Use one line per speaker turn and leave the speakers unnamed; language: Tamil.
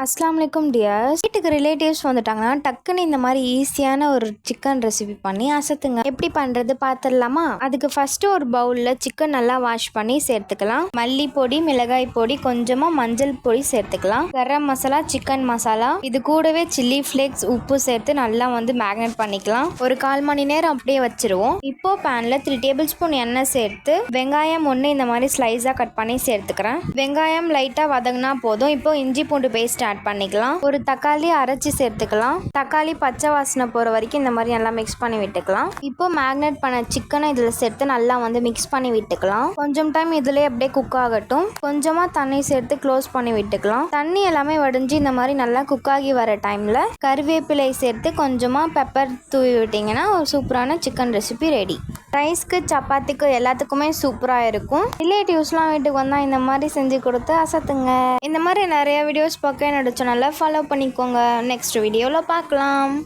அஸ்ஸலாமு அலைக்கும் டியர்ஸ். வீட்டுக்கு ரிலேட்டிவ்ஸ் வந்துட்டாங்கன்னா டக்குன்னு இந்த மாதிரி ஈஸியான ஒரு சிக்கன் ரெசிபி பண்ணி அசத்துங்க. எப்படி பண்ணுறது பார்த்துடலாமா? அதுக்கு ஃபஸ்ட்டு ஒரு பவுலில் சிக்கன் நல்லா வாஷ் பண்ணி சேர்த்துக்கலாம். மல்லிப்பொடி, மிளகாய் பொடி, கொஞ்சமாக மஞ்சள் பொடி சேர்த்துக்கலாம். கரம் மசாலா, சிக்கன் மசாலா, இது கூடவே சில்லி ஃப்ளேக்ஸ், உப்பு சேர்த்து நல்லா மேக்னேட் பண்ணிக்கலாம். ஒரு 1/4 மணி நேரம் அப்படியே வச்சிருவோம். இப்போ பேனில் 3 டேபிள் ஸ்பூன் எண்ணெய் சேர்த்து வெங்காயம் ஒன்று இந்த மாதிரி ஸ்லைஸாக கட் பண்ணி சேர்த்துக்கிறேன். வெங்காயம் லைட்டாக வதங்கினா போதும். இப்போ இஞ்சி பூண்டு பேஸ்ட் ஆட் பண்ணிக்கலாம். ஒரு தக்காளி அரைச்சி சேர்த்துக்கலாம். தக்காளி பச்சை வாசனை போற வரைக்கும் இந்த மாதிரி நல்லா மிக்ஸ் பண்ணி விட்டுக்கலாம். இப்போ மேக்னேட் பண்ண சிக்கனை இதுல சேர்த்து நல்லா மிக்ஸ் பண்ணி விட்டுக்கலாம். கொஞ்சம் டைம் இதுலயே அப்படியே குக் ஆகட்டும். கொஞ்சமா தண்ணி சேர்த்து க்ளோஸ் பண்ணி விட்டுக்கலாம். தண்ணி எல்லாமே வடிஞ்சு இந்த மாதிரி நல்லா குக் ஆகி வர டைம்ல கருவேப்பிலை சேர்த்து கொஞ்சமா பெப்பர் தூவி விட்டீங்கன்னா ஒரு சூப்பரான சிக்கன் ரெசிபி ரெடி. ரைஸ்க்கு, சப்பாத்திக்கு எல்லாத்துக்குமே சூப்பரா இருக்கும். ரிலேட்டிவ்ஸ்லாம் வீட்டுக்கு வந்தா இந்த மாதிரி செஞ்சு கொடுத்து அசத்துங்க. இந்த மாதிரி நிறைய வீடியோஸ் பார்க்க என்னோட சேனலை ஃபாலோ பண்ணிக்கோங்க. நெக்ஸ்ட் வீடியோவில் பார்க்கலாம்.